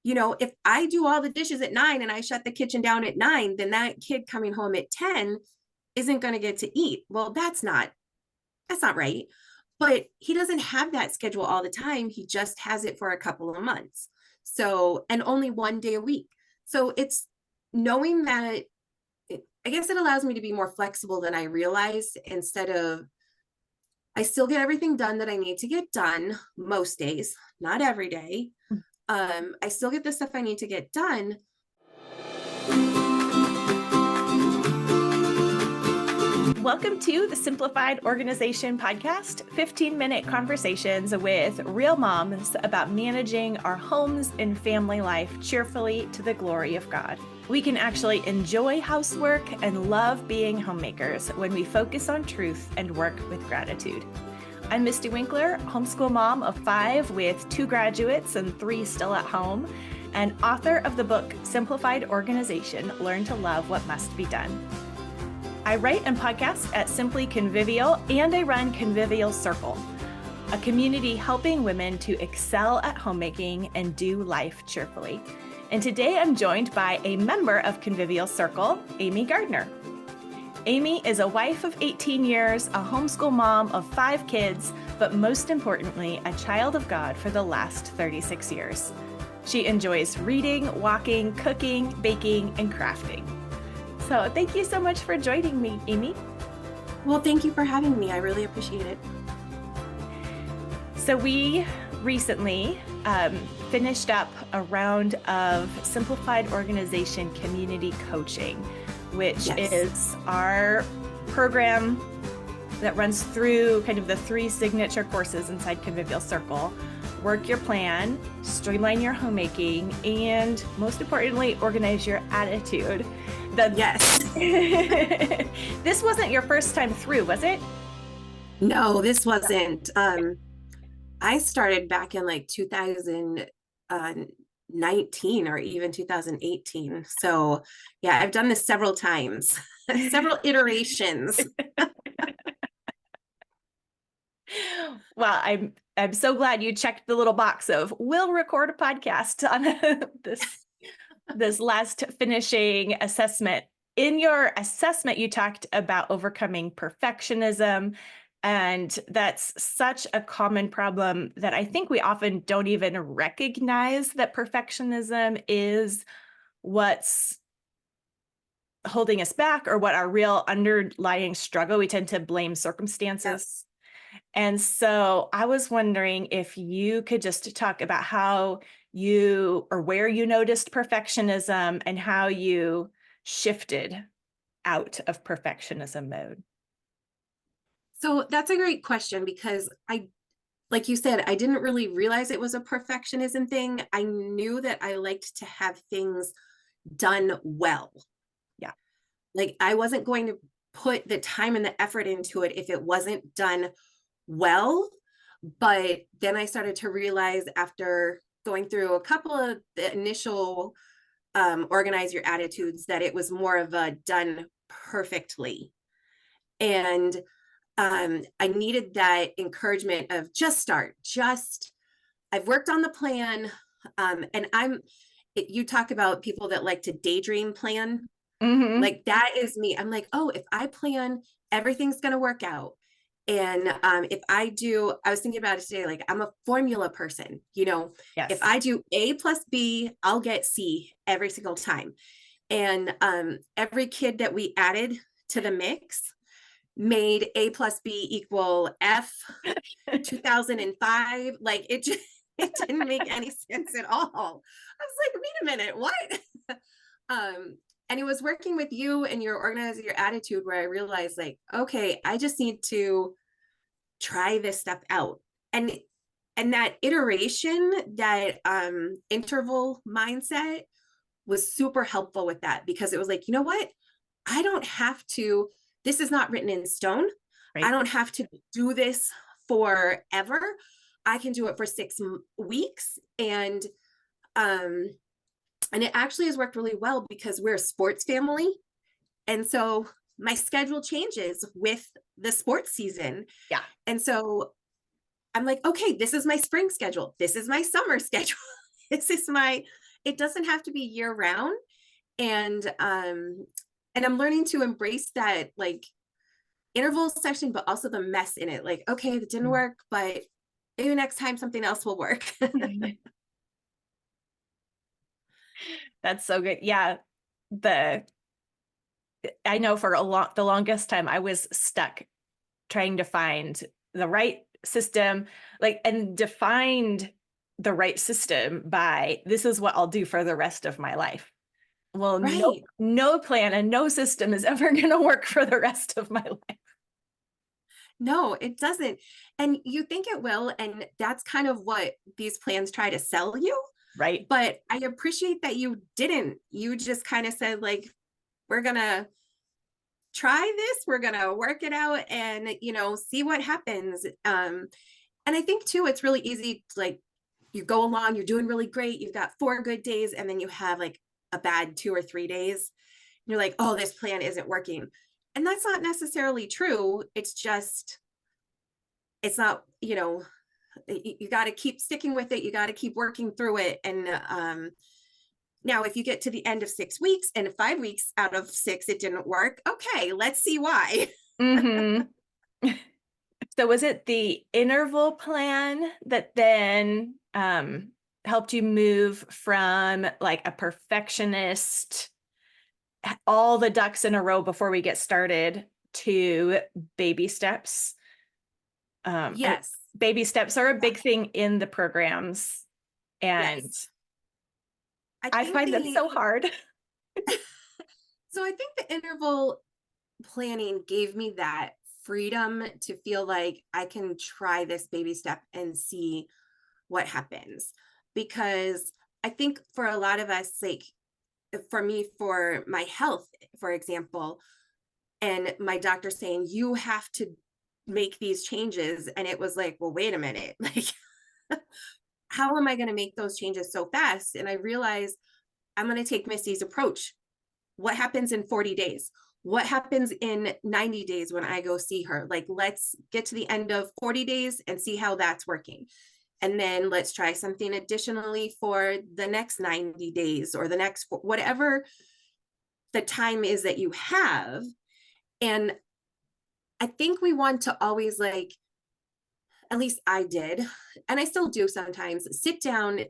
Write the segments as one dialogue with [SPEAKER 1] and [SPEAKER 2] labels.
[SPEAKER 1] if I do all the dishes at 9 and I shut the kitchen down at 9, then that kid coming home at 10 isn't going to get to eat. Well, that's not right. But he doesn't have that schedule all the time. He just has it for a couple of months. So, and only one day a week. So it's knowing that I guess it allows me to be more flexible than I realized. Instead of, I still get everything done that I need to get done most days, not every day. I still get the stuff I need to get done.
[SPEAKER 2] Welcome to the Simplified Organization Podcast, 15-minute conversations with real moms about managing our homes and family life cheerfully to the glory of God. We can actually enjoy housework and love being homemakers when we focus on truth and work with gratitude. I'm Mystie Winckler, homeschool mom of 5 with 2 graduates and 3 still at home, and author of the book Simplified Organization, Learn to Love What Must Be Done. I write and podcast at Simply Convivial, and I run Convivial Circle, a community helping women to excel at homemaking and do life cheerfully. And today I'm joined by a member of Convivial Circle, Amie Garner. Amie is a wife of 18 years, a homeschool mom of 5 kids, but most importantly, a child of God for the last 36 years. She enjoys reading, walking, cooking, baking, and crafting. So thank you so much for joining me, Amie.
[SPEAKER 1] Well, thank you for having me. I really appreciate it.
[SPEAKER 2] So we recently finished up a round of Simplified Organization Community Coaching, which is our program that runs through kind of the 3 signature courses inside Convivial Circle: work your plan, streamline your homemaking, and most importantly, organize your attitude.
[SPEAKER 1] Yes.
[SPEAKER 2] This wasn't your first time through, was it?
[SPEAKER 1] No, this wasn't. I started back in like 2019 or even 2018. So yeah, I've done this several times, several iterations.
[SPEAKER 2] Well, I'm so glad you checked the little box of we'll record a podcast on this last finishing assessment. In your assessment, you talked about overcoming perfectionism, and that's such a common problem that I think we often don't even recognize that perfectionism is what's holding us back or what our real underlying struggle. We tend to blame circumstances.
[SPEAKER 1] Yes.
[SPEAKER 2] And so I was wondering if you could just talk about how you or where you noticed perfectionism and how you shifted out of perfectionism mode.
[SPEAKER 1] So that's a great question, because like you said, I didn't really realize it was a perfectionism thing. I knew that I liked to have things done well.
[SPEAKER 2] Yeah.
[SPEAKER 1] Like I wasn't going to put the time and the effort into it if it wasn't done well. But then I started to realize, after going through a couple of the initial organize your attitudes, that it was more of a done perfectly. And I needed that encouragement of just start, I've worked on the plan. And you talk about people that like to daydream plan.
[SPEAKER 2] Mm-hmm.
[SPEAKER 1] Like that is me. I'm like, oh, if I plan, everything's going to work out. And if I was thinking about it today, like I'm a formula person,
[SPEAKER 2] Yes.
[SPEAKER 1] If I do A plus B, I'll get C every single time. And every kid that we added to the mix made A plus B equal F 2005. Like it didn't make any sense at all. I was like, wait a minute, what? And it was working with you and your organizing your attitude where I realized, like, okay, I just need to try this stuff out. And that iteration, that interval mindset was super helpful with that, because it was like, you know what? I don't have to, this is not written in stone. Right. I don't have to do this forever. I can do it for 6 weeks. And it actually has worked really well, because we're a sports family. And so my schedule changes with the sports season.
[SPEAKER 2] Yeah.
[SPEAKER 1] And so I'm like, okay, this is my spring schedule. This is my summer schedule. This is my, it doesn't have to be year round. And I'm learning to embrace that like interval section, but also the mess in it. Like, okay, that didn't work, but maybe next time something else will work.
[SPEAKER 2] That's so good. Yeah. I know for the longest time I was stuck trying to find the right system, like, and defined the right system by this is what I'll do for the rest of my life. Well,
[SPEAKER 1] Right.
[SPEAKER 2] no plan and no system is ever going to work for the rest of my life.
[SPEAKER 1] No, it doesn't. And you think it will. And that's kind of what these plans try to sell you.
[SPEAKER 2] Right.
[SPEAKER 1] But I appreciate that you didn't. You just kind of said, like, we're going to try this, we're going to work it out and, see what happens. And I think too, it's really easy to, like, you go along, you're doing really great. You've got 4 good days, and then you have like a bad 2 or 3 days. You're like, oh, this plan isn't working. And that's not necessarily true. It's just, it's not, you got to keep sticking with it. You got to keep working through it. And now, if you get to the end of 6 weeks and 5 weeks out of 6, it didn't work. Okay, let's see why.
[SPEAKER 2] Mm-hmm. So was it the interval plan that then helped you move from like a perfectionist, all the ducks in a row before we get started, to baby steps? And
[SPEAKER 1] Yes.
[SPEAKER 2] baby steps are a big thing in the programs. And
[SPEAKER 1] Yes. I
[SPEAKER 2] I
[SPEAKER 1] think
[SPEAKER 2] find them so hard.
[SPEAKER 1] so I think the interval planning gave me that freedom to feel like I can try this baby step and see what happens. Because I think for a lot of us, like for me, for my health, for example, and my doctor saying, you have to make these changes. And it was like, well, wait a minute. Like, how am I going to make those changes so fast? And I realized I'm going to take Mistie's approach. What happens in 40 days? What happens in 90 days when I go see her? Like, let's get to the end of 40 days and see how that's working. And then let's try something additionally for the next 90 days or the next, whatever the time is that you have. And I think we want to always, like, at least I did, and I still do sometimes, sit down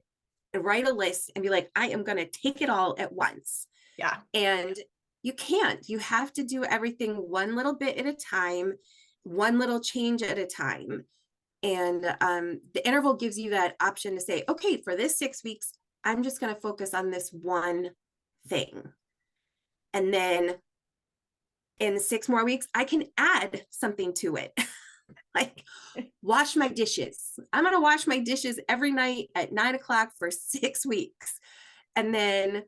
[SPEAKER 1] and write a list and be like, I am going to take it all at once.
[SPEAKER 2] Yeah.
[SPEAKER 1] And you can't. You have to do everything one little bit at a time, one little change at a time. And the interval gives you that option to say, okay, for this 6 weeks, I'm just going to focus on this one thing. And then in 6 more weeks, I can add something to it. Like, wash my dishes. I'm going to wash my dishes every night at 9:00 for 6 weeks. And then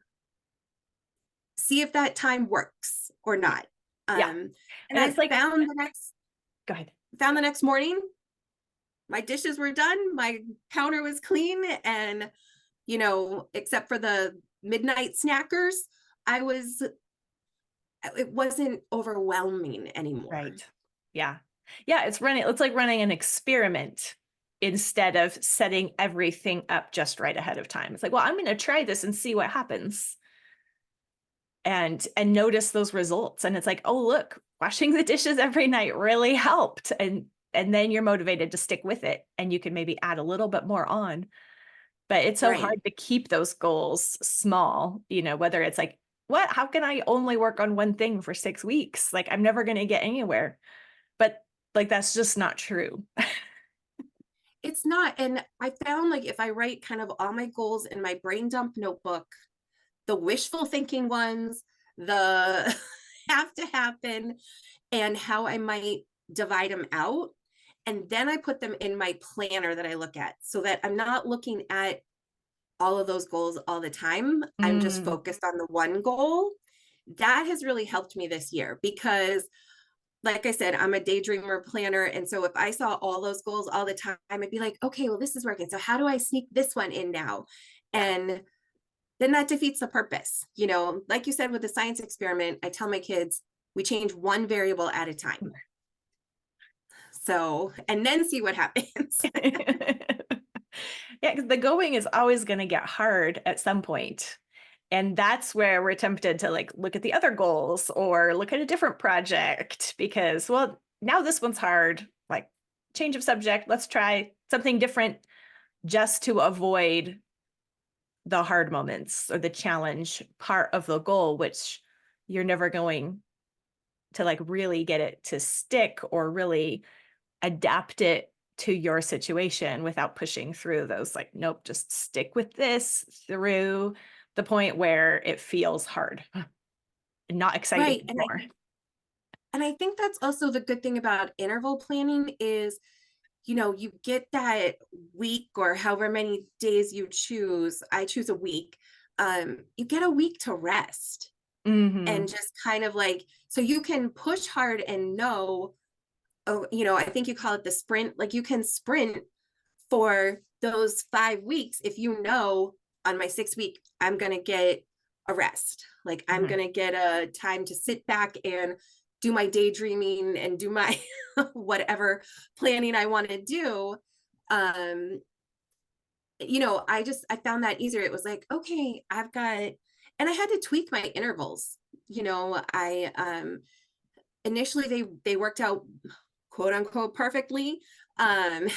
[SPEAKER 1] see if that time works or not.
[SPEAKER 2] Yeah.
[SPEAKER 1] And
[SPEAKER 2] And it's like, go ahead.
[SPEAKER 1] Found the next morning, my dishes were done, my counter was clean, and except for the midnight snackers, it wasn't overwhelming anymore.
[SPEAKER 2] Right. Yeah. Yeah. It's like running an experiment instead of setting everything up just right ahead of time. It's like, well, I'm going to try this and see what happens. And notice those results. And it's like, oh, look, washing the dishes every night really helped. And then you're motivated to stick with it, and you can maybe add a little bit more on. But it's so
[SPEAKER 1] Right.
[SPEAKER 2] hard to keep those goals small, whether it's like, how can I only work on one thing for 6 weeks? Like, I'm never going to get anywhere. But like, that's just not true.
[SPEAKER 1] It's not. And I found, like, if I write kind of all my goals in my brain dump notebook, the wishful thinking ones, the have to happen, and how I might divide them out. And then I put them in my planner that I look at, so that I'm not looking at all of those goals all the time. I'm just focused on the one goal. That has really helped me this year because, like I said, I'm a daydreamer planner. And so if I saw all those goals all the time, I'd be like, okay, well, this is working. So how do I sneak this one in now? And then that defeats the purpose. Like you said, with the science experiment, I tell my kids, we change one variable at a time. So, and then see what happens.
[SPEAKER 2] Yeah, because the going is always going to get hard at some point. And that's where we're tempted to like look at the other goals or look at a different project because, well, now this one's hard. Like, change of subject, let's try something different just to avoid the hard moments or the challenge part of the goal, which you're never going to like really get it to stick or really adapt it to your situation without pushing through those like, nope, just stick with this through the point where it feels hard and not exciting
[SPEAKER 1] Right.
[SPEAKER 2] anymore.
[SPEAKER 1] And I think that's also the good thing about interval planning is, you get that week or however many days you choose. I choose a week. You get a week to rest
[SPEAKER 2] Mm-hmm.
[SPEAKER 1] and just kind of like, so you can push hard and know, oh, I think you call it the sprint. Like you can sprint for those 5 weeks if on my 6th week, I'm going to get a rest. Like I'm
[SPEAKER 2] Mm-hmm.
[SPEAKER 1] going to get a time to sit back and do my daydreaming and do my whatever planning I want to do. Um, I found that easier. It was like, okay, and I had to tweak my intervals. I initially they worked out quote unquote perfectly. Um,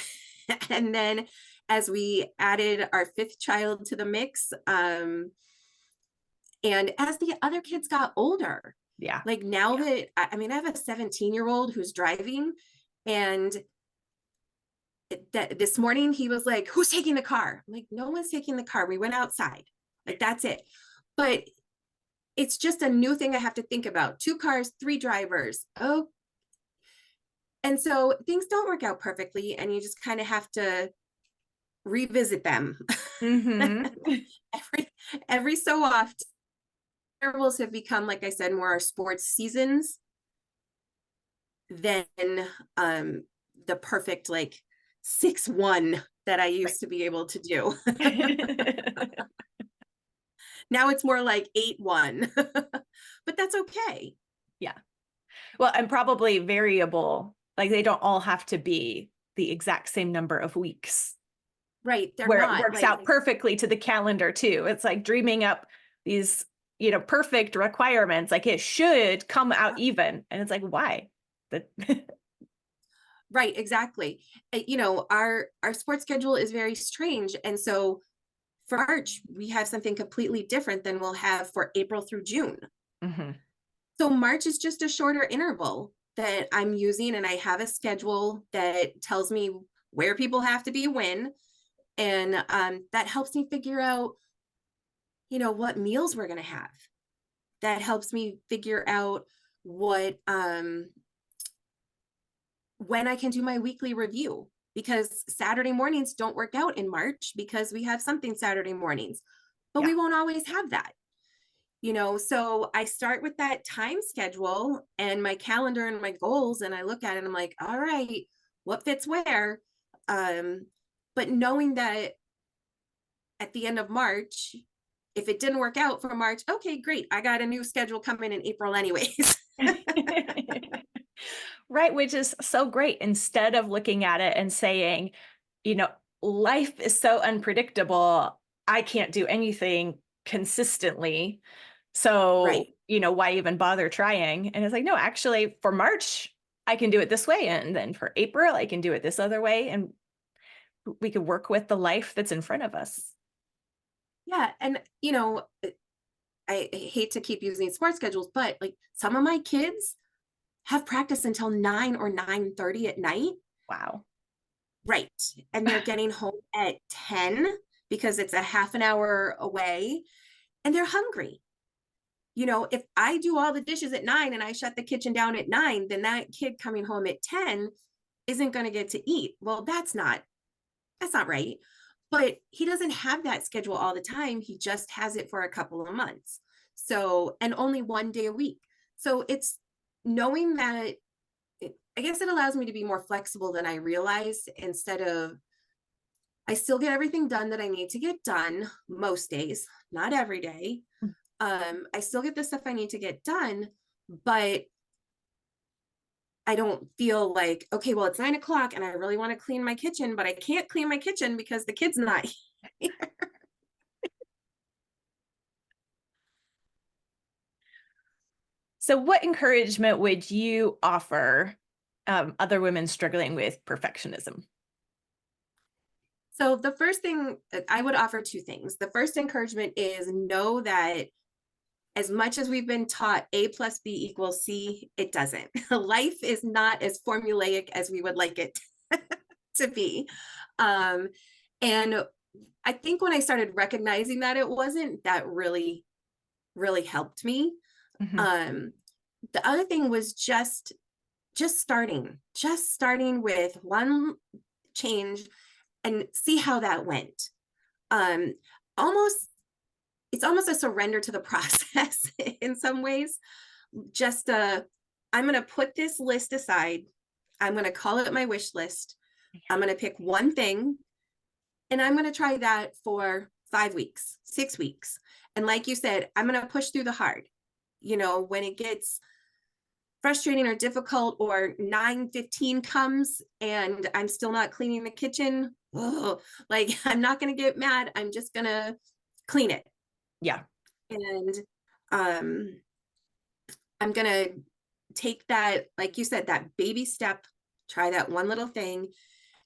[SPEAKER 1] and then as we added our 5th child to the mix, and as the other kids got older,
[SPEAKER 2] Yeah.
[SPEAKER 1] like now that I mean, I have a 17-year-old who's driving, and that this morning he was like, "Who's taking the car?" I'm like, "No one's taking the car. We went outside." Like that's it. But it's just a new thing I have to think about. 2 cars, 3 drivers. Oh, and so things don't work out perfectly, and you just kind of have to revisit them
[SPEAKER 2] Mm-hmm.
[SPEAKER 1] every every so often. Intervals have become, like I said, more our sports seasons than the perfect like 6-1 that I used to be able to do. Now it's more like 8-1, but that's okay.
[SPEAKER 2] Yeah. Well, and probably variable. Like they don't all have to be the exact same number of weeks
[SPEAKER 1] Right. They're
[SPEAKER 2] where it
[SPEAKER 1] not
[SPEAKER 2] works
[SPEAKER 1] like,
[SPEAKER 2] out perfectly to the calendar too. It's like dreaming up these, perfect requirements. Like it should come out even. And it's like, why? The
[SPEAKER 1] right, exactly. Our sports schedule is very strange. And so for March, we have something completely different than we'll have for April through June.
[SPEAKER 2] Mhm.
[SPEAKER 1] So March is just a shorter interval that I'm using, and I have a schedule that tells me where people have to be when, and that helps me figure out, what meals we're going to have. That helps me figure out what when I can do my weekly review, because Saturday mornings don't work out in March because we have something Saturday mornings, but
[SPEAKER 2] Yeah.
[SPEAKER 1] we won't always have that. So I start with that time schedule and my calendar and my goals, and I look at it and I'm like, all right, what fits where? Um, but knowing that at the end of March, if it didn't work out for March, okay, great. I got a new schedule coming in April anyways.
[SPEAKER 2] Right, which is so great. Instead of looking at it and saying, you know, life is so unpredictable, I can't do anything consistently.
[SPEAKER 1] Right.
[SPEAKER 2] So, why even bother trying? And it's like, no, actually, for March, I can do it this way. And then for April, I can do it this other way. And we could work with the life that's in front of us.
[SPEAKER 1] Yeah. And, I hate to keep using sports schedules, but like some of my kids have practice until 9 or 9:30 at night.
[SPEAKER 2] Wow.
[SPEAKER 1] Right. And they're getting home at 10 because it's a half an hour away, and they're hungry. If I do all the dishes at 9 and I shut the kitchen down at 9, then that kid coming home at 10 isn't going to get to eat. Well, that's not right. But he doesn't have that schedule all the time. He just has it for a couple of months. So, and only one day a week. So it's knowing that I guess it allows me to be more flexible than I realized. Instead of, I still get everything done that I need to get done most days, not every day. I still get the stuff I need to get done, but I don't feel like, okay, well, it's 9 o'clock and I really want to clean my kitchen, but I can't clean my kitchen because the kid's not here.
[SPEAKER 2] So what encouragement would you offer other women struggling with perfectionism?
[SPEAKER 1] So the first thing I would offer, two things. The first encouragement is know that as much as we've been taught A plus B equals C, it doesn't. Life is not as formulaic as we would like it to be. And I think when I started recognizing that, it wasn't, that really, really helped me.
[SPEAKER 2] Mm-hmm.
[SPEAKER 1] The other thing was just starting with one change and see how that went. Um, almost, it's almost a surrender to the process in some ways. Just I'm going to put this list aside. I'm going to call it my wish list. I'm going to pick one thing and I'm going to try that for 5 weeks, 6 weeks. And like you said, I'm going to push through the hard. You know, when it gets frustrating or difficult, or 9:15 comes and I'm still not cleaning the kitchen, like, I'm not going to get mad. I'm just going to clean it.
[SPEAKER 2] Yeah.
[SPEAKER 1] And I'm going to take that, like you said, that baby step, try that one little thing,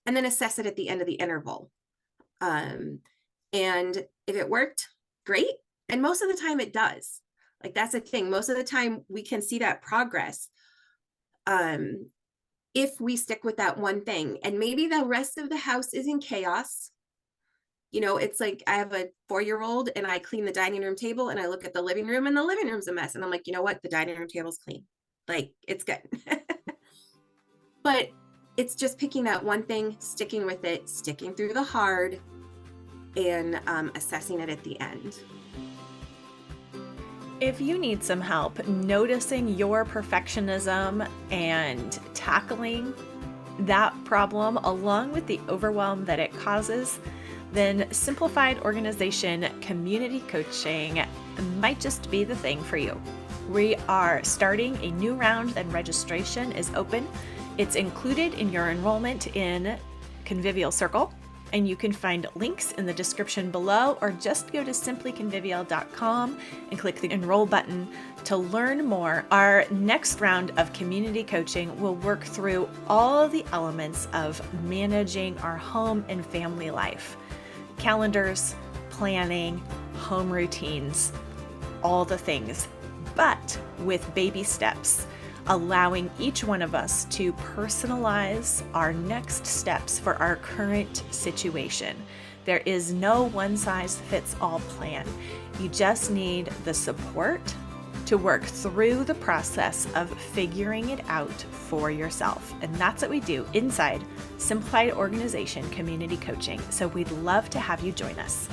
[SPEAKER 1] and then assess it at the end of the interval. And if it worked, great. And most of the time it does. Like, that's the thing. Most of the time we can see that progress. If we stick with that one thing, and maybe the rest of the house is in chaos. You know, it's like, I have a 4-year-old and I clean the dining room table and I look at the living room and the living room's a mess. And I'm like, you know what? The dining room table's clean. Like, it's good. But it's just picking that one thing, sticking with it, sticking through the hard, and assessing it at the end.
[SPEAKER 2] If you need some help noticing your perfectionism and tackling that problem along with the overwhelm that it causes, then simplified organization community coaching might just be the thing for you. We are starting a new round and registration is open. It's included in your enrollment in Convivial Circle, and you can find links in the description below, or just go to simplyconvivial.com and click the enroll button to learn more. Our next round of community coaching will work through all the elements of managing our home and family life. Calendars, planning, home routines, all the things, but with baby steps, allowing each one of us to personalize our next steps for our current situation. There is no one-size-fits-all plan. You just need the support to work through the process of figuring it out for yourself. And that's what we do inside Simplified Organization Community Coaching. So we'd love to have you join us.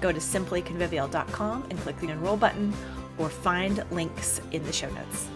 [SPEAKER 2] Go to simplyconvivial.com and click the enroll button, or find links in the show notes.